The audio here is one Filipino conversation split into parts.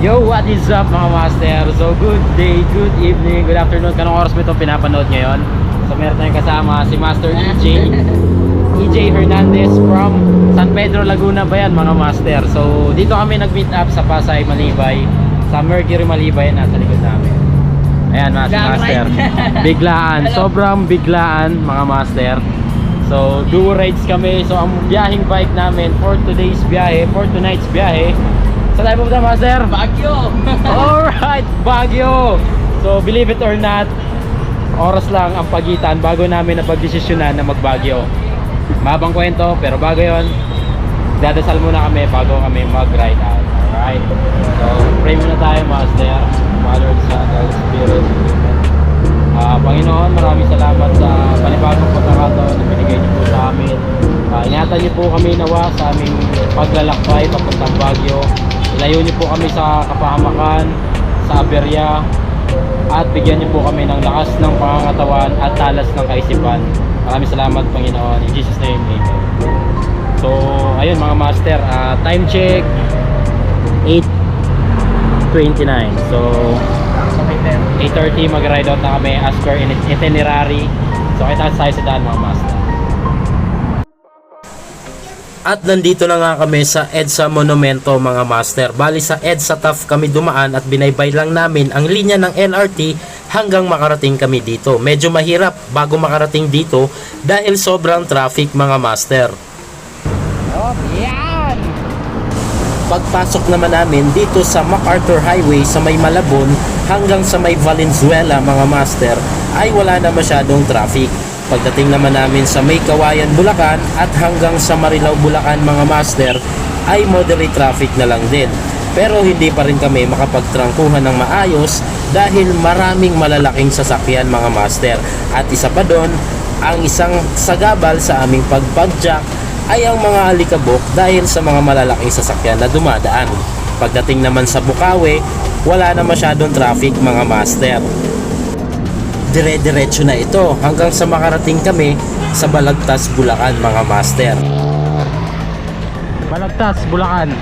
Yo, what is up mga master? So good day, good evening, good afternoon. Kanong oras mo itong pinapanood ngayon? So meron tayong kasama si Master EJ Hernandez from San Pedro, Laguna ba yan mga master? So dito kami nag-meet up sa Pasay, Malibay, sa Mercury Malibay, nasa likod namin. Ayan mga master, biglaan, sobrang biglaan mga master. So duo rides kami. So ang biyaheng bike namin for today's biyahe, for tonight's biyahe, saan tayo pumunta master? Baguio! Alright, Baguio! So believe it or not, oras lang ang pagitan bago namin napagdesisyonan na mag-Baguio. Mabang kwento, pero bago yon, dadasal muna kami bago kami mag-ride out. Alright, so pray muna tayo master. Father, Son, Holy Spirit. Panginoon, maraming salamat sa panibagong pagkakataon na binigay niyo po sa amin. Ingatan niyo po kami nawa sa aming paglalakbay papuntang Baguio. Ilayo niyo po kami sa kapahamakan, sa aberya, at bigyan niyo po kami ng lakas ng pangangatawan at talas ng kaisipan. Maraming salamat Panginoon. In Jesus name, amen. So, ayun mga master, time check 8:29. So, 8:30 mag-ride out na kami as per itinerary. So, kita tayo sa daan mga master. At nandito na nga kami sa EDSA Monumento mga master. Bali sa EDSA TAF kami dumaan at binaybay lang namin ang linya ng LRT hanggang makarating kami dito. Medyo mahirap bago makarating dito dahil sobrang traffic mga master. Oh, yan! Pagpasok naman namin dito sa MacArthur Highway sa may Malabon hanggang sa may Valenzuela mga master ay wala na masyadong traffic. Pagdating naman namin sa may Kawayan, Bulacan at hanggang sa Marilao, Bulacan mga master ay moderate traffic na lang din. Pero hindi pa rin kami makapagtrangkuhan ng maayos dahil maraming malalaking sasakyan mga master. At isa pa doon, ang isang sagabal sa aming pagpadjak ay ang mga alikabok dahil sa mga malalaking sasakyan na dumadaan. Pagdating naman sa Bukawi, wala na masyadong traffic mga master. Dire-diretso na ito hanggang sa makarating kami sa Balagtas, Bulacan mga master. Balagtas, Bulacan.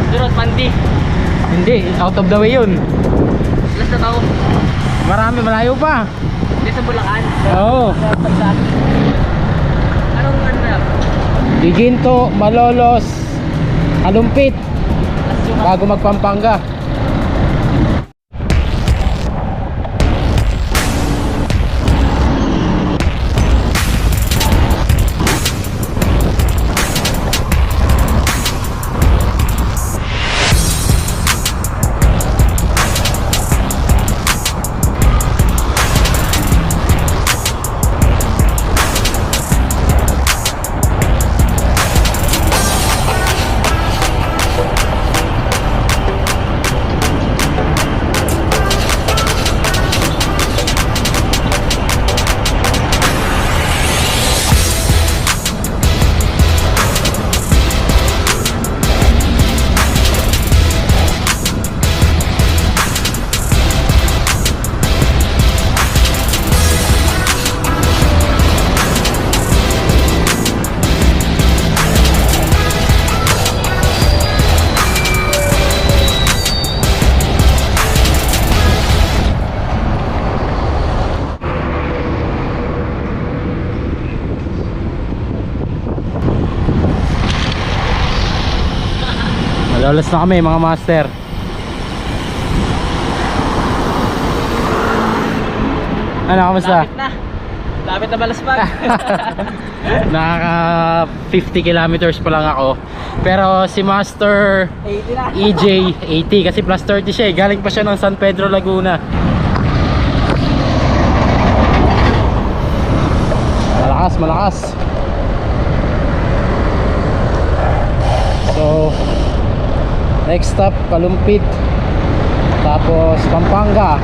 Durot Mandi. Hindi, out of the way yun. Last na tao. Marami, malayo pa. Hindi sa Bulacan. Oo. Anong ano na? Giginto, Malolos, Kalumpit, bago magpampanga. Malolos na kami mga master. Ano, kamusta? Lapit na. Lapit na Balaspag. Nakaka 50 kilometers pa lang ako. Pero si Master 80 na. EJ 80 kasi plus 30 siya eh. Galing pa siya ng San Pedro, Laguna. Malakas, malakas. So next stop, Kalumpit. Tapos Pampanga.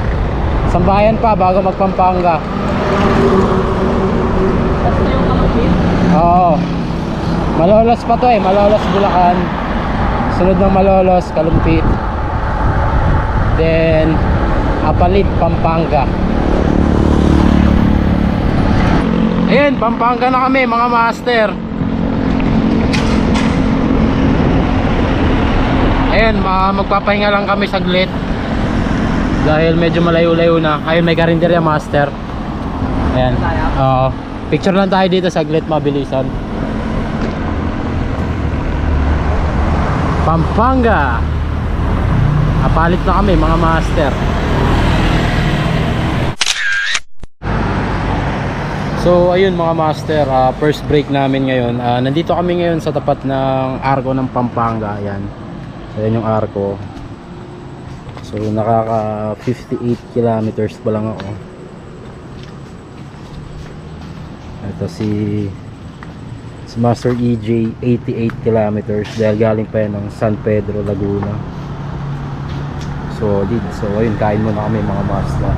Sambayan pa bago magpampanga. Tapos yung Kalumpit. Oo. Malolos pa to eh. Malolos, Bulacan. Sunod ng Malolos, Kalumpit. Then Apalit, Pampanga. Ayun, Pampanga na kami mga master. Ayun, magpapahinga lang kami saglit. Dahil medyo malayo-layo na. Ayun, may karinderya master. Ayan. Oo. Picture lang tayo dito saglit, mabilisan. Pampanga. Kapalit na kami mga master. So ayun mga master, first break namin ngayon. Nandito kami ngayon sa tapat ng Arco ng Pampanga. Ayan. Ayan yung Arco. So nakaka 58 kilometers pa lang ako. Ito si Master EJ 88 kilometers dahil galing pa yan ng San Pedro, Laguna. Solid. So ayun, kain muna kami mga master.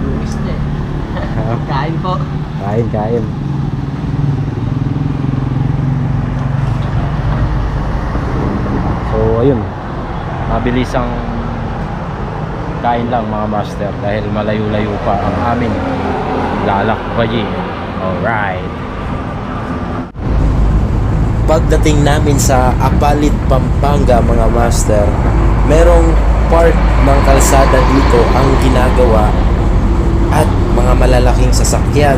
Luis na eh. Kain po. Kain. So ayun, mabilisang kain lang mga master dahil malayo-layo pa ang aming lalakbayin. Alright. Pagdating namin sa Apalit, Pampanga mga master, merong part ng kalsada dito ang ginagawa at mga malalaking sasakyan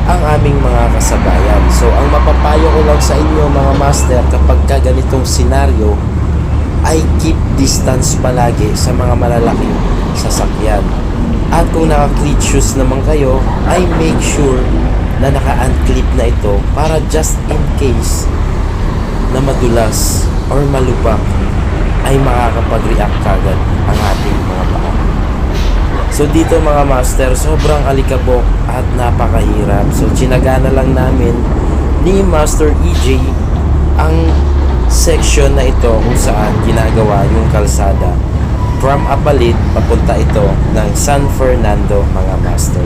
ang aming mga kasabayan. So ang mapapayo ko lang sa inyo mga master kapag ka ganitong senaryo ay keep distance palagi sa mga malalaking sasakyan. At kung naka-cleat shoes naman kayo ay make sure na naka-unclip na ito para just in case na madulas or malubak ay makakapag-react kagad ang ating mga paa. So dito mga master, sobrang alikabok at napakahirap. So tsinaga na lang namin ni Master EJ ang section na ito kung saan ginagawa yung kalsada from Apalit papunta ito ng San Fernando mga master.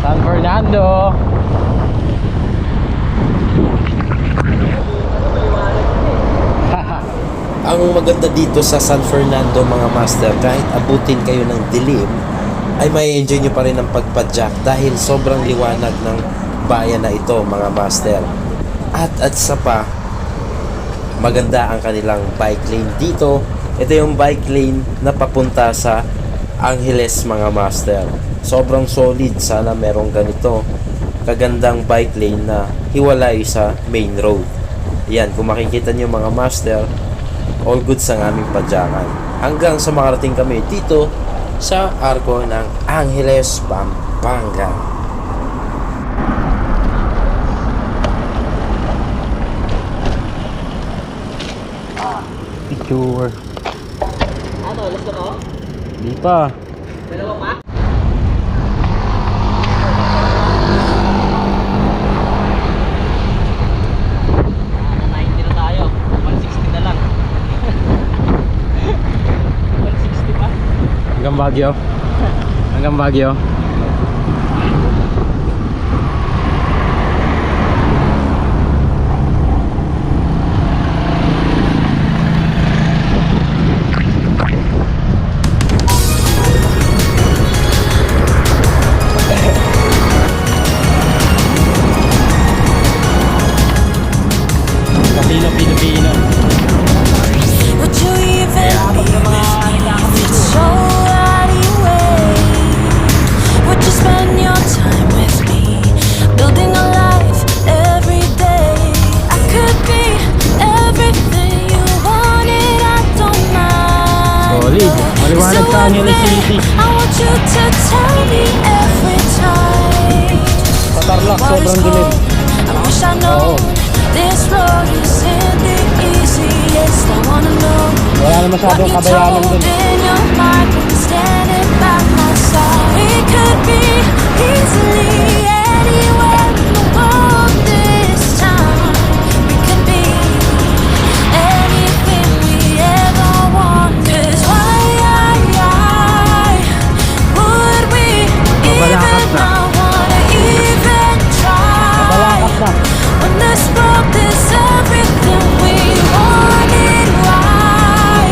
San Fernando. Ang maganda dito sa San Fernando mga master, kahit abutin kayo ng dilim ay may enjoy nyo pa rin ang pagpadyak dahil sobrang liwanag ng bayan na ito mga master. At sa pa, maganda ang kanilang bike lane dito. Ito yung bike lane na papunta sa Angeles mga master. Sobrang solid, sana merong ganito kagandang bike lane na hiwalay sa main road. Yan, kung makikita nyo mga master, all good sa aming padyakan. Hanggang sa makarating kami dito sa Arco ng Angeles, Pampanga. Picture. Ano, alas na ko? Di pa. Dalawa pa? Na 90 na tayo. 160 na lang. 160 pa? Hanggang Baguio. Hanggang Baguio. Casino Pilipino. Would you even be if it's so anyway? Would you spend your time with me, building a life every day? I could be everything you wanted, I don't mind. Solid. Maliwanag sa Angeles City. I want you to tell me every time. Sa Tarlac, What is sobrang dilim. gold? I wish I know Oo. this road isn't the easiest. I wanna know Wala na masyadong kabayanan dun. in your mind when you're standing by my side. We could be easily anywhere in the world this time. We could be anything we ever want. 'Cause why would we Mabalakas even na. not wanna even try? Mabalakas na. When this world is everything we wanted, why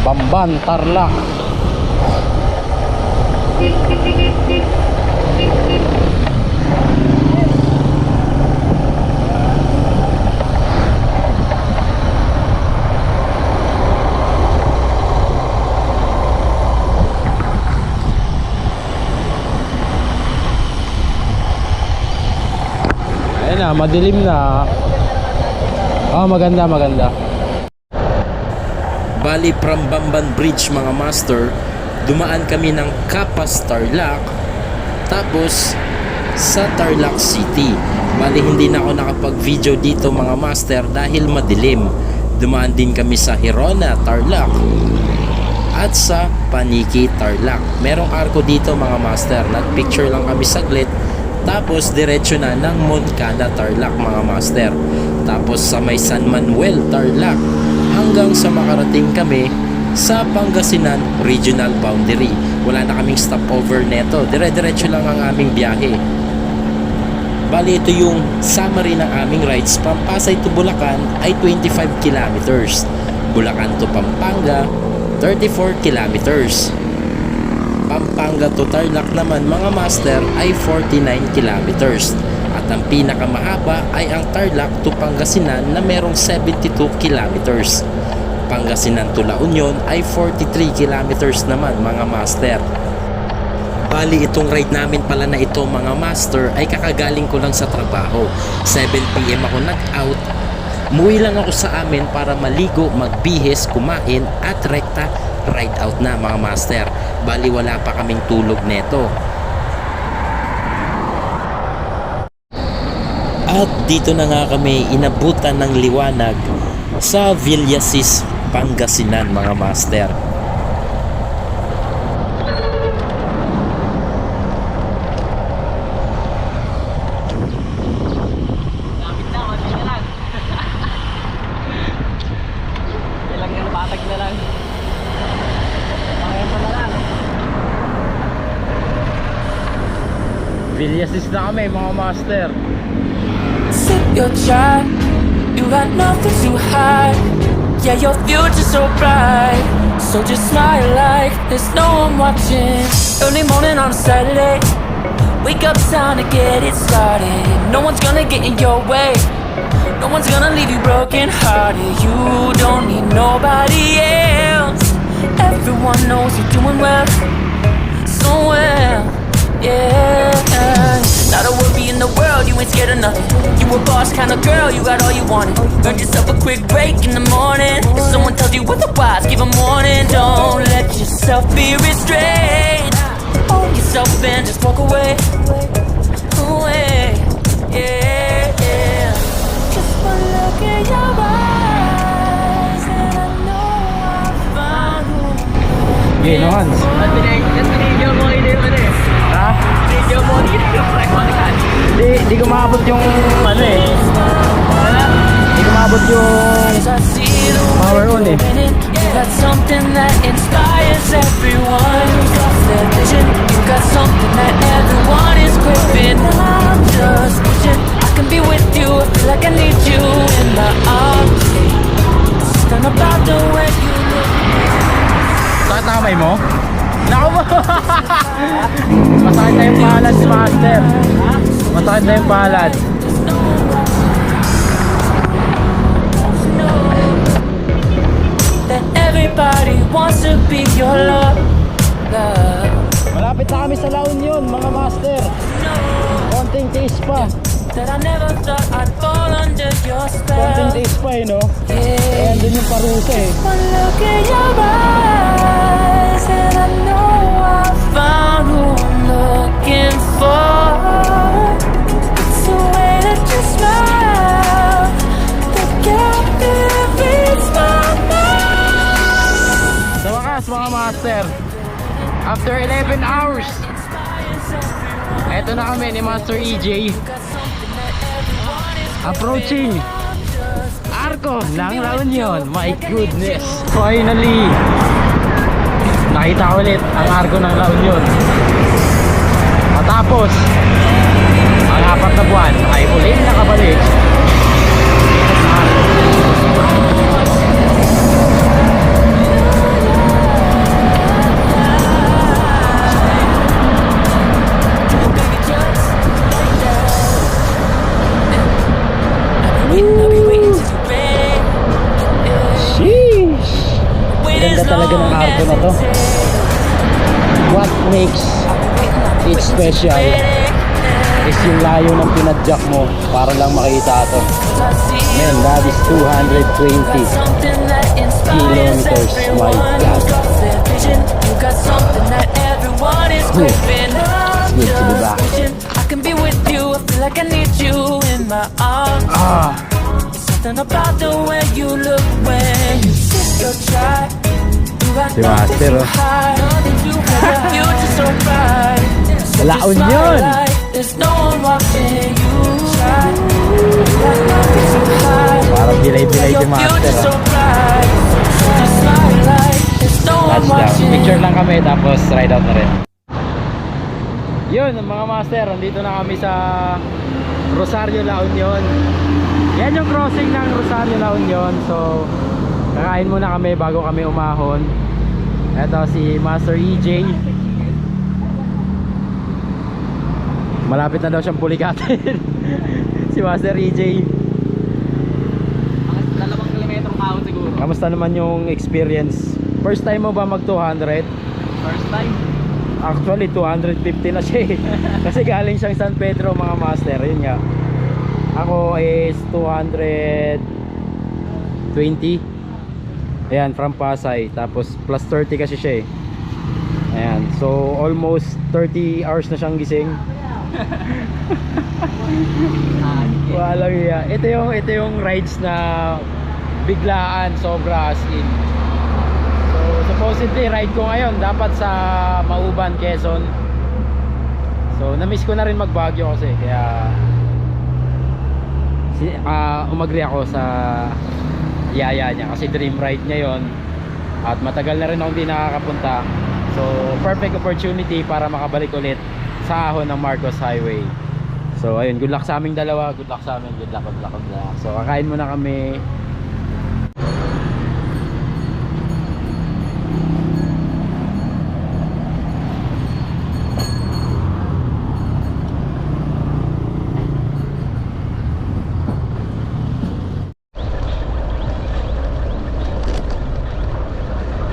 Bamban, Tarlac. Ayan na, madilim na. Oh, maganda, maganda. Bali from Bamban Bridge mga master, dumaan kami ng Capas, Tarlac, tapos sa Tarlac City. Bali hindi na ako nakapag-video dito mga master dahil madilim. Dumaan din kami sa Hirona, Tarlac, at sa Paniki, Tarlac. Merong arko dito mga master. Nag-picture lang kami saglit. Tapos diretso na ng Moncada, Tarlac mga master. Tapos sa may San Manuel, Tarlac, hanggang sa makarating kami sa Pangasinan Regional Boundary. Wala na kaming stopover neto. Dire-diretso lang ang aming biyahe. Bali ito yung summary ng aming rides. From Pasay to Bulacan ay 25 kilometers. Bulacan to Pampanga 34 kilometers. Pampanga to Tarlac naman mga master ay 49 kilometers. At ang pinakamahaba ay ang Tarlac to Pangasinan na merong 72 kilometers. Pangasinan to La Union ay 43 kilometers naman mga master. Bali itong ride namin pala na ito mga master ay kakagaling ko lang sa trabaho. 7 PM ako nag-out. Muwi lang ako sa amin para maligo, magbihis, kumain at rekta ride out na mga master. Bali wala pa kaming tulog neto. At dito na nga kami inabutan ng liwanag sa Villasis, Pangasinan mga master. Lapit na, konti na lang. Ilang yung patag na lang. Pakaya mo na lang. Villasis na kami mga master. Sip your chai, you got nothing to hide. Yeah, your future's so bright, so just smile like there's no one watching. Early morning on a Saturday, wake up, time to get it started. No one's gonna get in your way, no one's gonna leave you broken hearted. You don't need nobody else. Everyone knows you're doing well, so well, yeah. Not a worry in the world, you ain't scared of nothing. You a boss kind of girl, you got all you wanted. Earned yourself a quick break in the morning. If someone tells you otherwise, give 'em warning. Don't let yourself be restrained. Own yourself and just walk away. Away, yeah, yeah. Just one look in your eyes and I know I found who. Okay, no Hans. Video mo hindi mo eh. Ha? Video mo hindi mo record. Di ko maabot yung ano eh. Di ko maabot yung power on eh. You got something that inspires everyone. You got that vision. You got something that everyone is craving. I'm just wishing I can be with you. I feel like I need you in my arms. Something about the way you look. Sakit na kamay mo? Naku mo! Masakit na yung palad si master. Masakit na yung palad. That everybody wants to be your love. Malapit na kami sa La Union mga master. Konting taste pa. That I never thought I'd fall under your Konting spell. taste pa eh no? Yeah. Kaya andun yung parusa eh. One look in your eyes and I know I found who I'm looking for. It's the way that you smile that captivates my mind. Sa wakas mga master, after 11 hours, eto na kami ni Master EJ. Approaching Arco ng La Union. My goodness, finally nakita ko ulit ang Arco ng La Union. Matapos ang 4 na buwan ay ulit nakabalik dito sa Arco. makes it special is yung layo ng pinadjak mo para lang makita to. Man, that is 220 kilometers. My God. It's good to be back. I can be with you, I feel like I need you in my arms. Something about the way you look when you sip your chai. You got Si Master, nothing to oh. hide. You got your future so bright. So La just smile Union. like there's no one watching you shine. You got nothing to hide. Parang delay-delay Your si Master. future so Oh. bright. So just smile like there's no one Touchdown. watching. Picture lang kami tapos ride out na rin. Yun mga master, nandito na kami sa Rosario, La Union. Yan yung crossing ng Rosario, La Union. So kakain muna kami bago kami umahon. Eto si Master EJ. Malapit na daw siyang pulikatin. Si Master EJ. Mga 2 kilometrong kaon siguro. Kamusta naman yung experience? First time mo ba mag 200? First time. Actually 250 na siya eh. Kasi galing siyang San Pedro mga master. Yun nga. Ako is 220. Ayan, from Pasay. Tapos plus 30 kasi siya eh. Ayan, so almost 30 hours na siyang gising. Walang iya. Ito yung rides na biglaan, sobra as in. So supposedly ride ko ngayon dapat sa Mauban, Quezon. So na-miss ko na rin mag Baguio kasi kaya umagri ako sa yaya niya kasi dream ride niya yon at matagal na rin akong hindi nakakapunta. So perfect opportunity para makabalik ulit sa ahon ng Marcos Highway. So ayun, good luck sa aming dalawa, good luck sa amin, good luck. So kakain muna kami.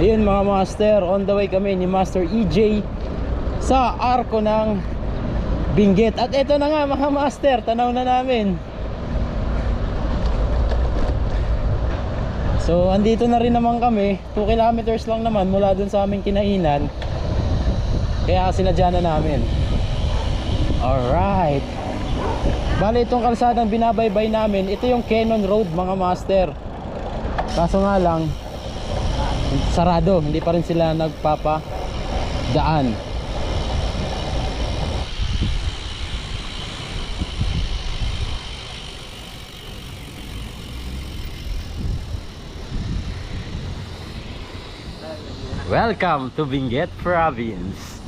Ayun mga master, on the way kami ni Master EJ sa arko ng Benguet. At ito na nga mga master, tanaw na namin. So andito na rin naman kami, 2 kilometers lang naman mula dun sa aming kinainan. Kaya sinadya na namin. Alright. Bale itong kalsadang binabaybay namin, ito yung Cannon Road mga master. Kaso nga lang sarado, hindi pa rin sila nagpapadaan. Welcome to Benguet Province.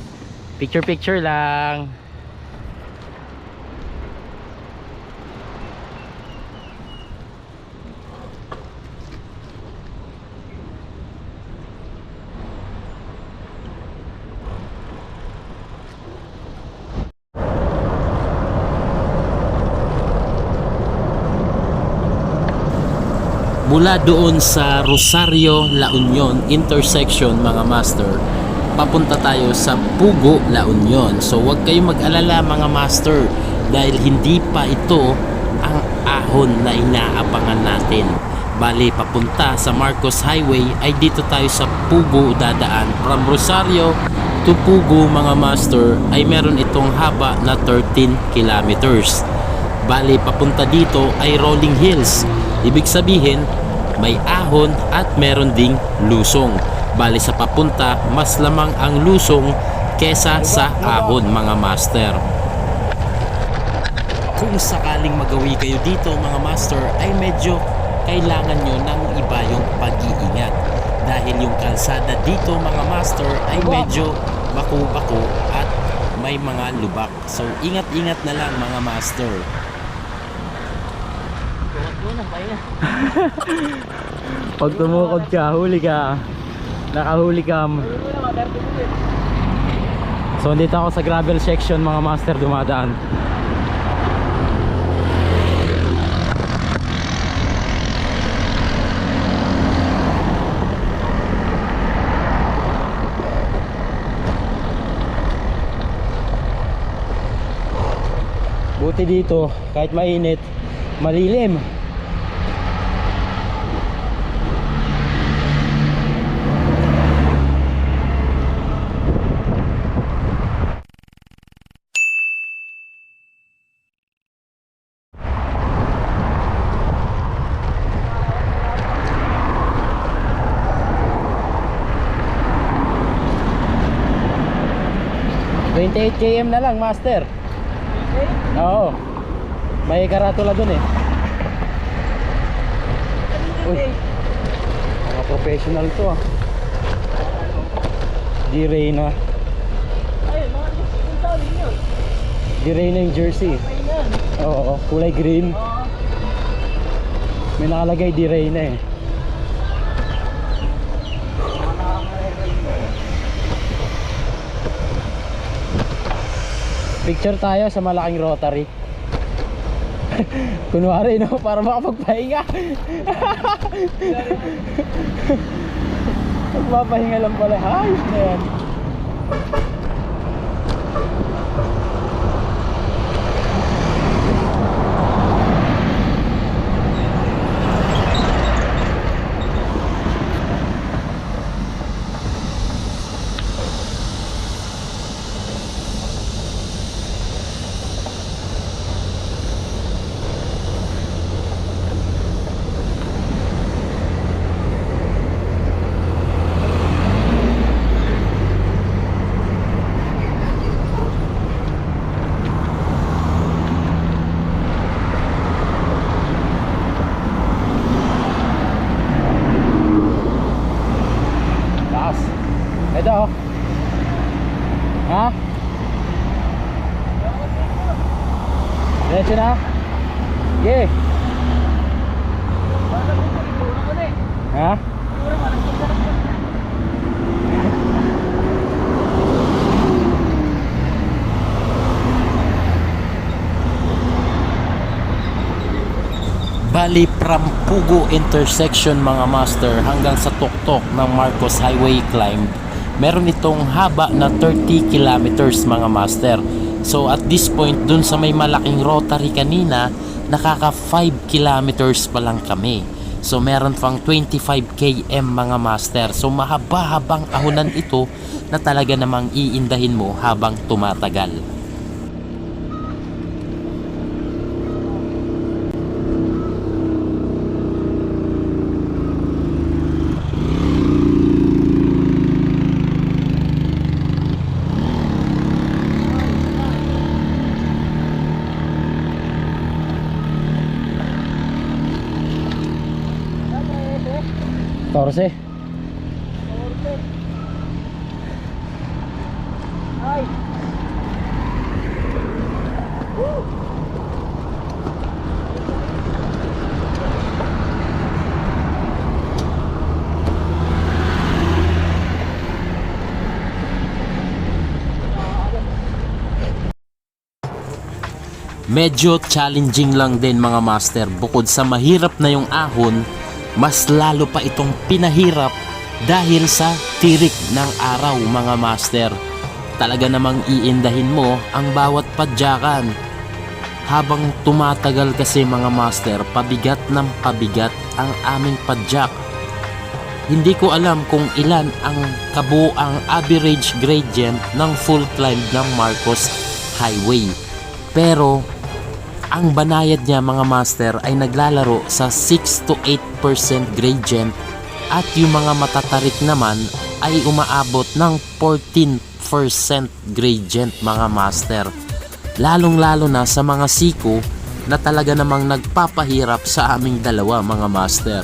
Picture lang. Mula doon sa Rosario, La Union intersection mga master, papunta tayo sa Pugo, La Union. So huwag kayong mag-alala mga master dahil hindi pa ito ang ahon na inaabangan natin. Bali papunta sa Marcos Highway ay dito tayo sa Pugo dadaan. From Rosario to Pugo mga master ay meron itong haba na 13 kilometers. Bali papunta dito ay rolling hills. Ibig sabihin may ahon at meron ding lusong. Bali sa papunta mas lamang ang lusong kesa sa ahon mga master. Kung sakaling magawi kayo dito mga master ay medyo kailangan nyo ng iba yung pag-iingat dahil yung kalsada dito mga master ay medyo bako-bako at may mga lubak. So ingat-ingat na lang mga master. Pag tumukod ka, huli ka. Nakahuli ka. So dito ako sa gravel section mga master dumadaan. Buti dito, kahit mainit, malilim. ...28 km na lang, master. Oo. May karatula dun eh. Uy. Mga professional to ah. D-Reyna. D-Reyna yung jersey. Oo, kulay green. May nakalagay D-Reyna eh. Picture tayo sa malaking rotary. Kunwari no, para makapagpahinga. Magpapahinga lang pala. Ayos na yan. Ito. Ha? Diretso na? Yeah. Ha? Bali from Pugo intersection mga master hanggang sa tuktok ng Marcos Highway climb, meron itong haba na 30 kilometers mga master. So at this point dun sa may malaking rotary kanina, nakaka 5 kilometers pa lang kami. So meron pang 25 km mga master. So mahaba-habang ahunan ito na talaga namang iindahin mo habang tumatagal. Torse. Medyo challenging lang din mga master. Bukod sa mahirap na yung ahon, mas lalo pa itong pinahirap dahil sa tirik ng araw mga master. Talaga namang iindahin mo ang bawat padyakan. Habang tumatagal kasi mga master, pabigat ng pabigat ang aming padyak. Hindi ko alam kung ilan ang kabuang average gradient ng full climb ng Marcos Highway. Pero ang banayad niya mga master ay naglalaro sa 6 to 8% gradient at yung mga matatarik naman ay umaabot ng 14% gradient mga master. Lalong lalo na sa mga siko na talaga namang nagpapahirap sa aming dalawa mga master.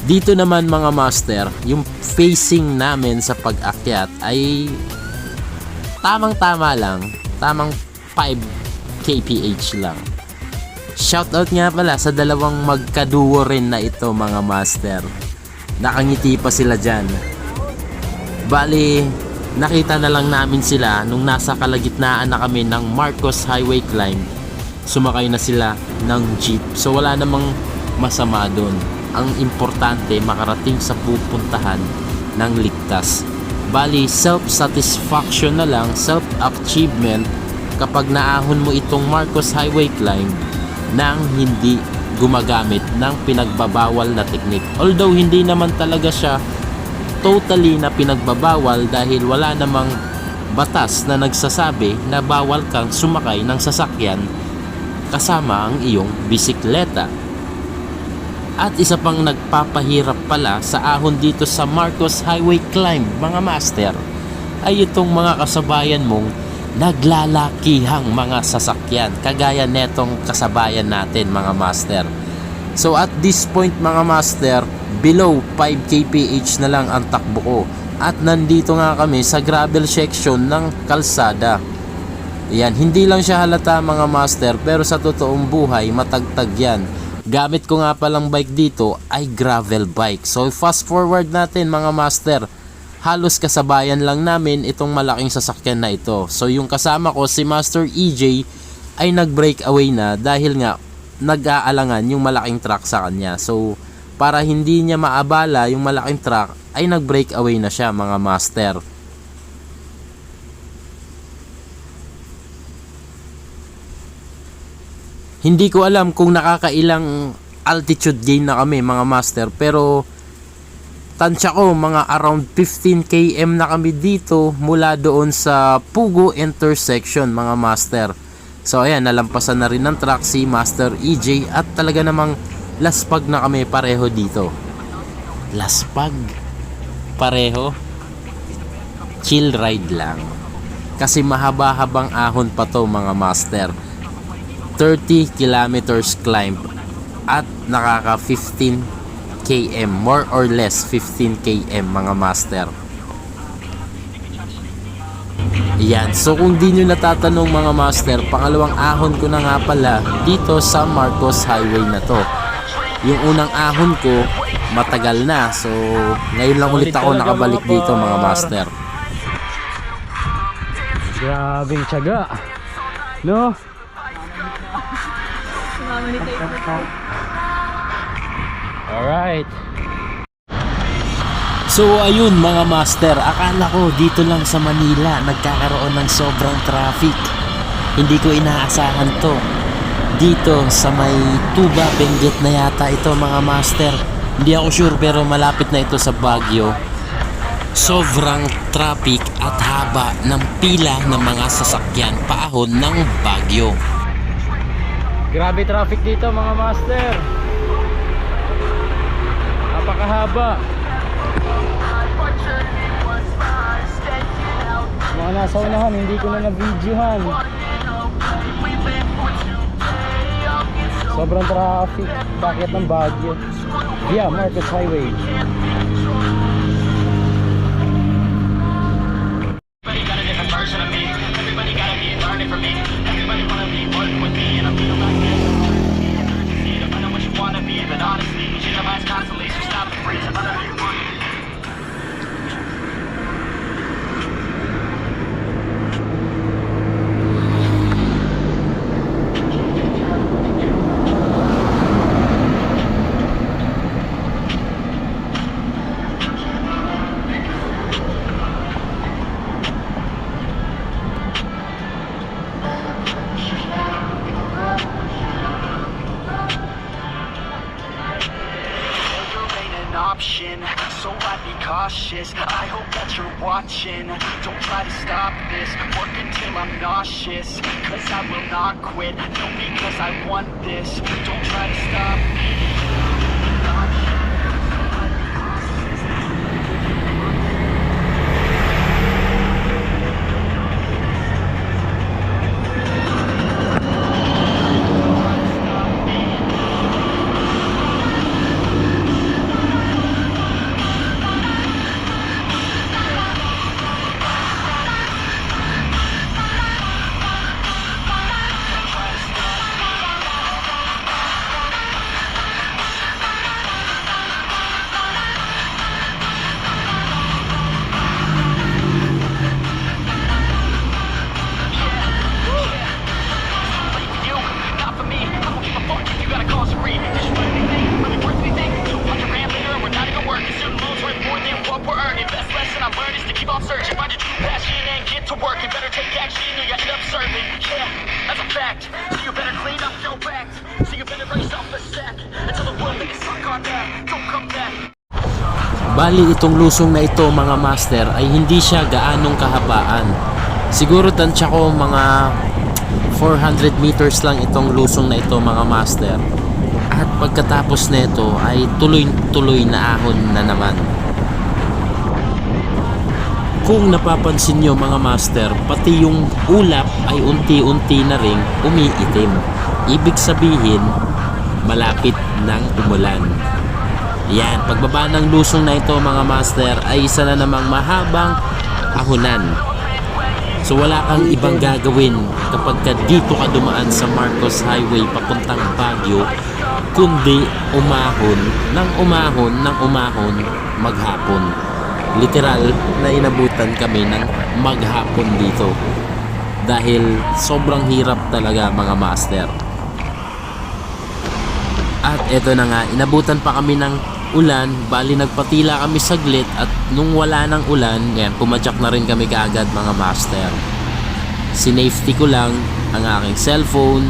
Dito naman mga master, yung facing namin sa pag-akyat ay tamang-tama lang, tamang 5 kph lang. Shoutout nga pala sa dalawang magkaduo rin na ito mga master. Nakangiti pa sila dyan. Bali, nakita na lang namin sila nung nasa kalagitnaan na kami ng Marcos Highway climb. Sumakay na sila ng jeep. So wala namang masama doon. Ang importante makarating sa pupuntahan ng ligtas. Bali, self-satisfaction na lang, self-achievement kapag naahon mo itong Marcos Highway Climb nang hindi gumagamit ng pinagbabawal na teknik. Although hindi naman talaga siya totally na pinagbabawal dahil wala namang batas na nagsasabi na bawal kang sumakay ng sasakyan kasama ang iyong bisikleta. At isa pang nagpapahirap pala sa ahon dito sa Marcos Highway Climb, mga master, ay itong mga kasabayan mong naglalakihang mga sasakyan kagaya netong kasabayan natin, mga master. So at this point, mga master, below 5 kph na lang ang takbo ko at nandito nga kami sa gravel section ng kalsada. Yan, hindi lang siya halata, mga master, pero sa totoong buhay matagtag yan. Gamit ko nga palang bike dito ay gravel bike. So fast forward natin, mga master, halos kasabayan lang namin itong malaking sasakyan na ito. So yung kasama ko, si Master EJ, ay nag-breakaway na dahil nga nag-aalangan yung malaking truck sa kanya. So para hindi niya maabala yung malaking truck, ay nag-breakaway na siya, mga master. Hindi ko alam kung nakakailang altitude gain na kami, mga master, pero tansya ko mga around 15 km na kami dito mula doon sa Pugo intersection, mga master. So ayan, nalampasan na rin ng truck si Master EJ at talaga namang laspag na kami pareho dito. Laspag? Pareho? Chill ride lang. Kasi mahaba-habang ahon pa to, mga master. 30 kilometers climb at nakaka 15 km, more or less 15 km, mga master. Yan, so kung di nyo natatanong, mga master, pangalawang ahon ko na nga pala dito sa Marcos Highway na to. Yung unang ahon ko matagal na, so ngayon lang ulit ako nakabalik dito, mga master. Grabing tiyaga, no? Alright. So ayun, mga master, akala ko dito lang sa Manila nagkakaroon ng sobrang traffic. Hindi ko inaasahan to. Dito sa may Tuba, Benguet na yata ito, mga master. Hindi ako sure, pero malapit na ito sa Baguio. Sobrang traffic at haba ng pila ng mga sasakyan paahon ng Baguio. Grabe traffic dito, mga master. Napakahaba. Mga nasa unahan, hindi ko na na-videohan. Sobrang traffic. Bakit ng Baguio? Via Marcos Highway. Option, so I'd be cautious. I hope that you're watching. Don't try to stop this. Work until I'm nauseous. Cause I will not quit. No, because I want this. Don't try to stop me. to work and better take action or you end up serving. Yeah, that's a fact. So you better clean up your act. So you better raise up a sack and tell the world that you suck on that. Don't come back. Bali itong lusong na ito mga master ay hindi siya gaanong kahabaan. Siguro tansya ko mga 400 meters lang itong lusong na ito mga master. At pagkatapos nito ay tuloy-tuloy na ahon na naman. Kung napapansin nyo mga master, pati yung ulap ay unti-unti na ring umiitim. Ibig sabihin, malapit nang umulan. Yan, pagbaba ng lusong na ito mga master ay isa na namang mahabang ahonan. So wala kang ibang gagawin kapag ka dito ka dumaan sa Marcos Highway papuntang Baguio, kundi umahon maghapon. Literal na inabutan kami ng maghapon dito dahil sobrang hirap talaga mga master. At eto na nga, inabutan pa kami ng ulan, bali nagpatila kami saglit at nung wala ng ulan, yan, pumadyak na rin kami kaagad mga master. Sinafety ko lang ang aking cellphone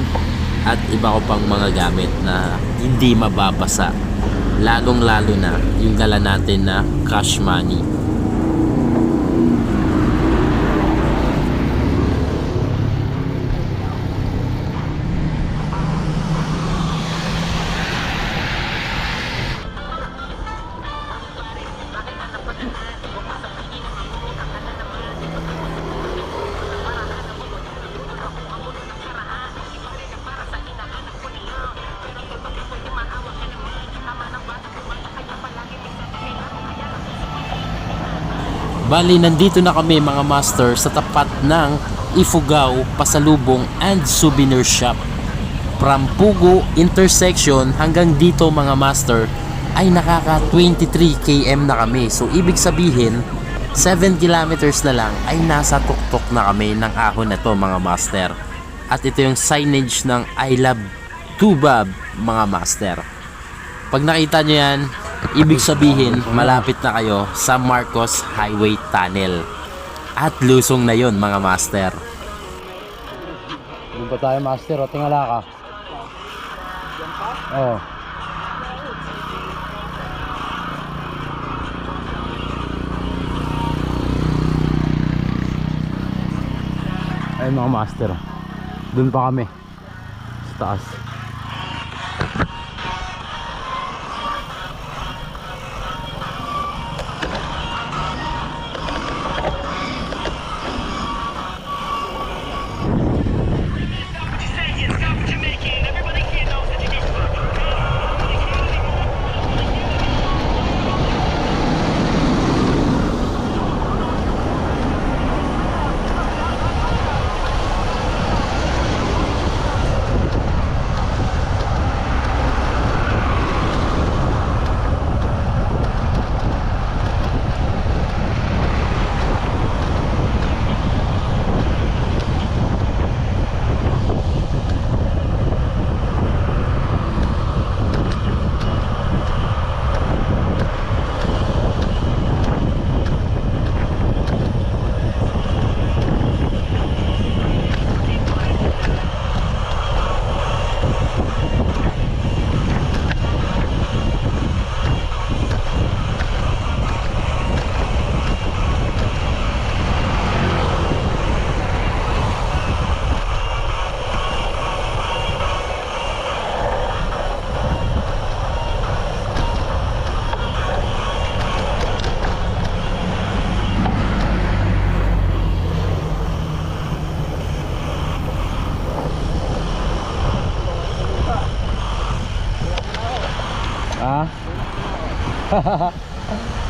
at iba ko pang mga gamit na hindi mababasa. Lalong lalo na yung dala natin na cash money. Bali, nandito na kami mga master sa tapat ng Ifugao Pasalubong and Souvenir Shop. From Pugo intersection hanggang dito mga master ay nakaka 23 km na kami. So ibig sabihin 7 kilometers na lang ay nasa tuktok na kami ng ahon na to mga master. At ito yung signage ng I Love Tubab mga master. Pag nakita nyo yan, ibig sabihin malapit na kayo sa Marcos Highway Tunnel. At lusong na yon mga master. Doon pa tayo master, o tingala ka. Oo. Ayun mga master, doon pa kami sa taas.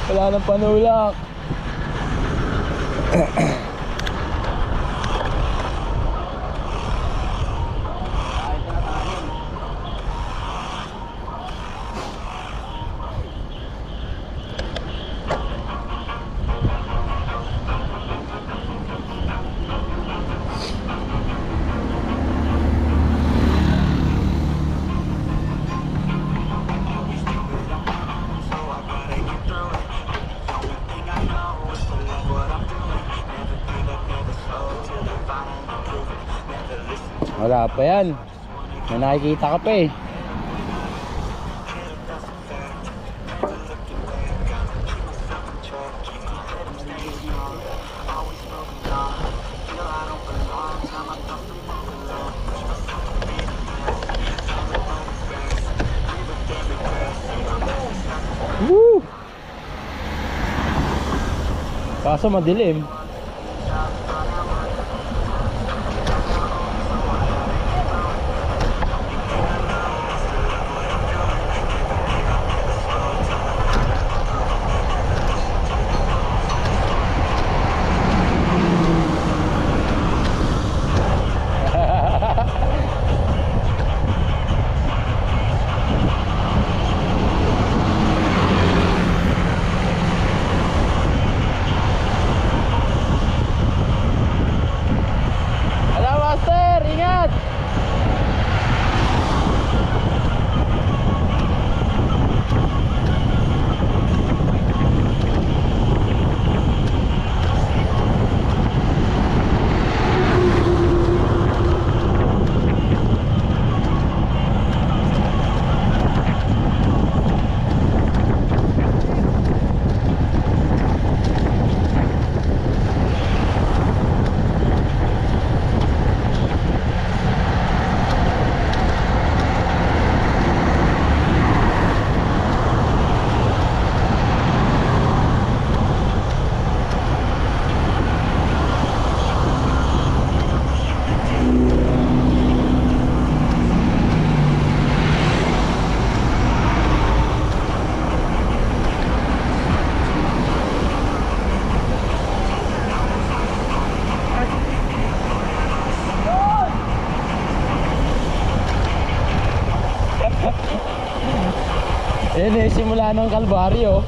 Wala nang panulak. Wala pa yan. May nakikita ka pa eh. Woo! Kaso madilim. Hala, master! Ingat! Yan eh, simula ng Kalbaryo.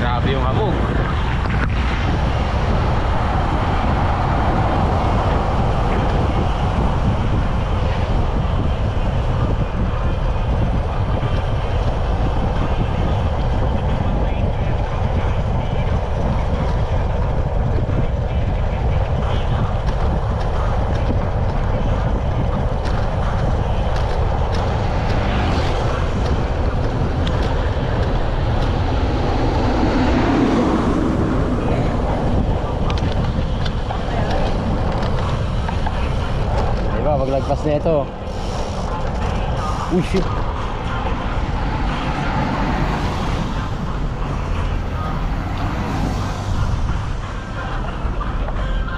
Grabe yung hamog. Diba, paglagpas na ito. Uy, shit.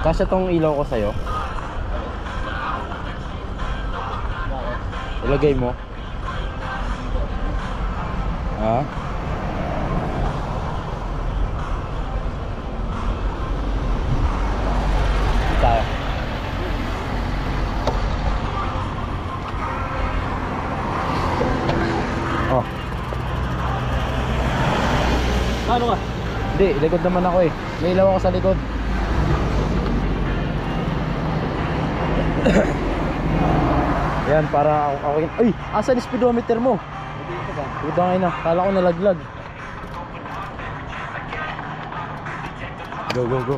Kasya tong ilaw ko sa'yo. Ilagay mo. Ha? Tayo. Oh. Ano ka? Hindi, likod naman ako eh. May ilaw ako sa likod. Yan, para ako. Ay, asan yung speedometer mo? Putangin na, kala ko nalaglag. Go, go, go.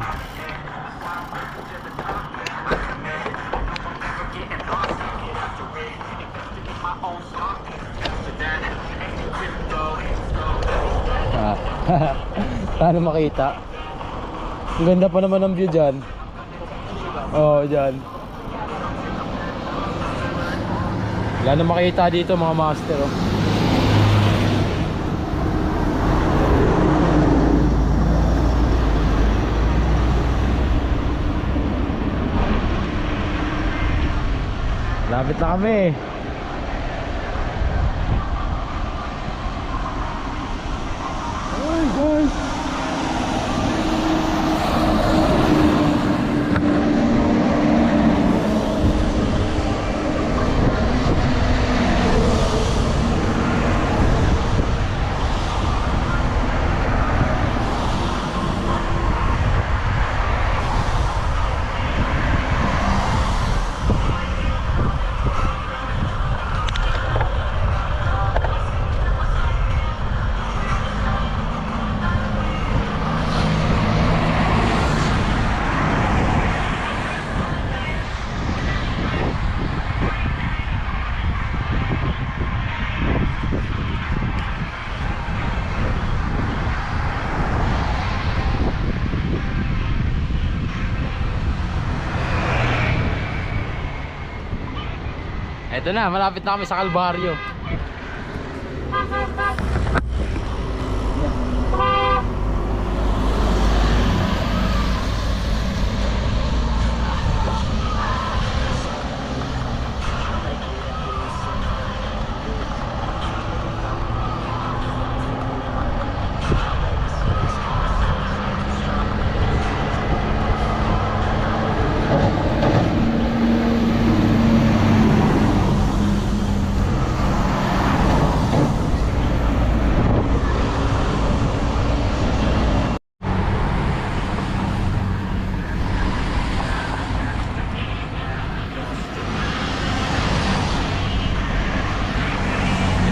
Paano makita? Ang ganda pa naman ng view dyan. Oo, dyan. Wala na makita dito mga master, oh. Malapit na kami. Ay guys. Eto na, malapit na kami sa Kalbaryo.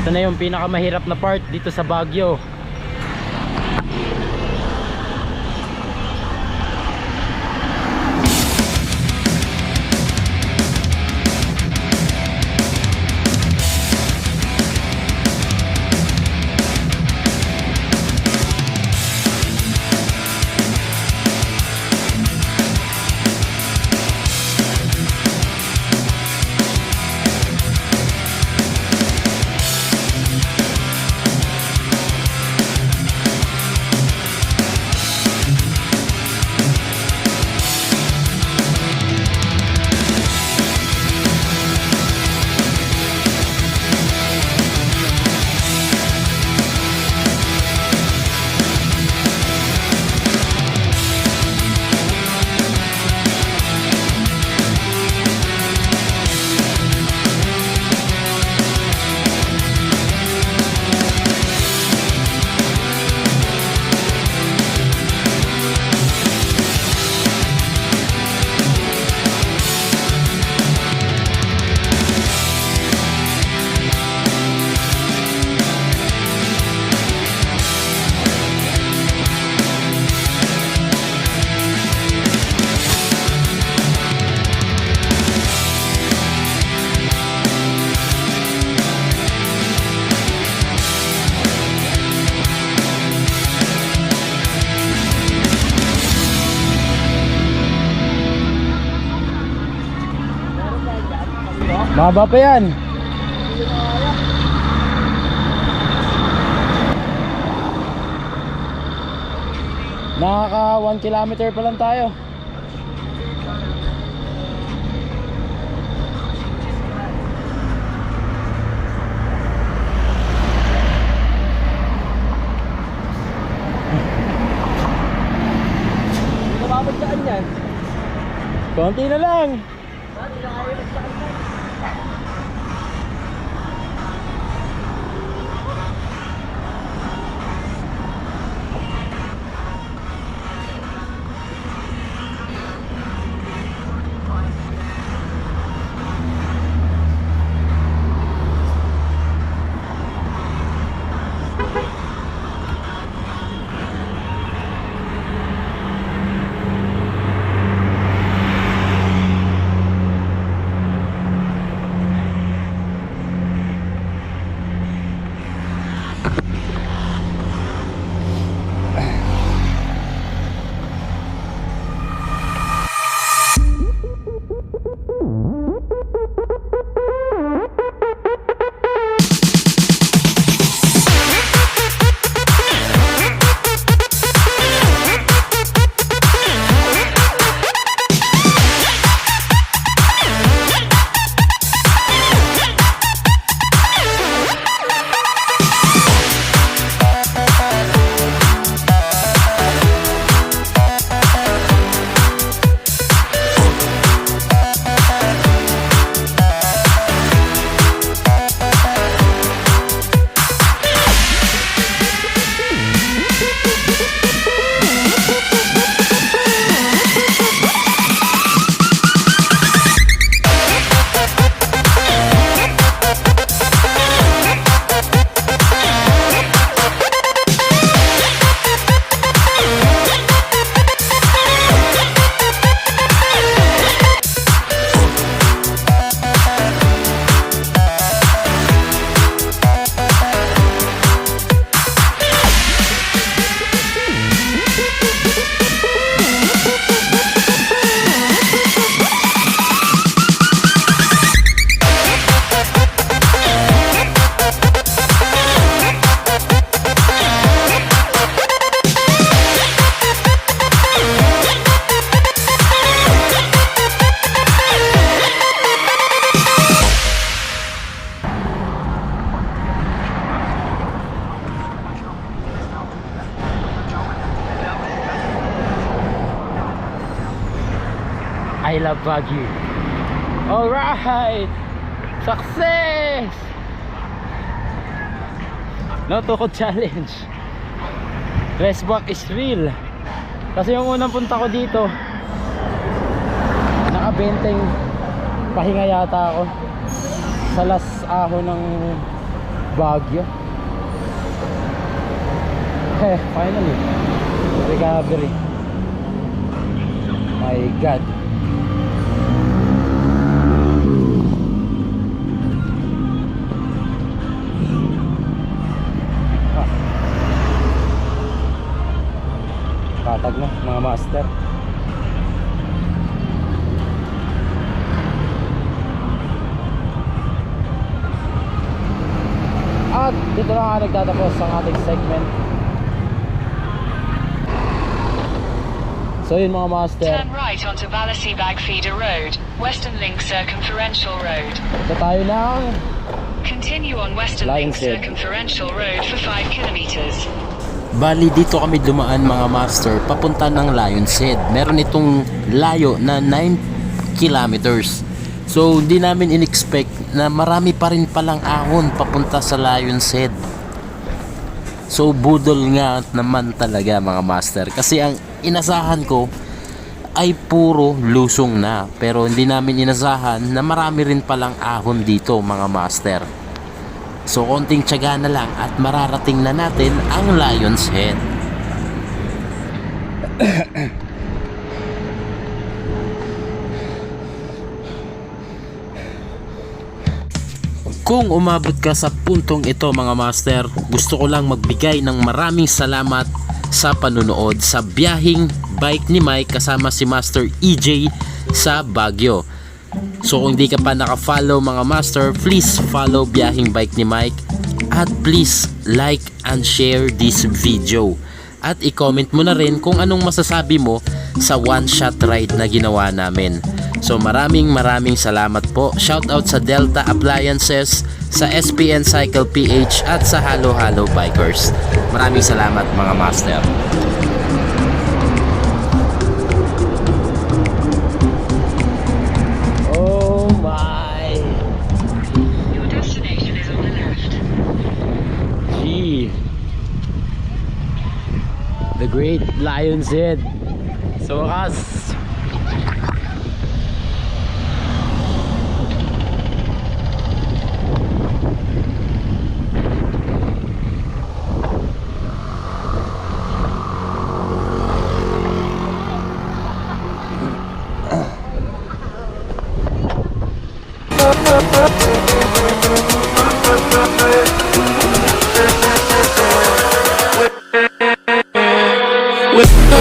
Ito na yung pinakamahirap na part dito sa Baguio. Mahaba pa yan. Nakaka 1 kilometer pa lang tayo. Nababagdaan yan. Konti na lang. I love Baguio. Alright! Success! No Tukod Challenge. Rest back is real. Kasi yung unang punta ko dito, nakabenteng pahinga yata ako sa last ahon ng Baguio. Finally, recovery. My God. Patag na mga master. At dito na nga nagtatapos ang ating segment. So yun mga master, Turn right onto Balasibag Feeder Road, Western Link Circumferential Road. ito tayo ng Continue on Western Link Lions Head. Circumferential Road for 5 kilometers. Bali dito kami dumaan mga master papunta ng Lions Head. Meron itong layo na 9 kilometers. So hindi namin in-expect na marami pa rin palang ahon papunta sa Lions Head. So budol nga naman talaga mga master. Kasi ang inasahan ko ay puro lusong na. Pero hindi namin inasahan na marami rin palang ahon dito mga master. So konting tiyaga na lang at mararating na natin ang Lions Head. Kung umabot ka sa puntong ito mga master, gusto ko lang magbigay ng maraming salamat sa panunood sa biyaheng bike ni Mike kasama si Master EJ sa Baguio. So kung di ka pa naka-follow mga master, please follow biyaheng bike ni Mike at please like and share this video. At i-comment mo na rin kung anong masasabi mo sa one shot ride na ginawa namin. So maraming salamat po. Shout out sa Delta Appliances, sa SPN Cycle PH at sa Halo Halo Bikers. Maraming salamat mga master. Oh my Your destination is on the left. Gee, the Great Lions Head. So wakas With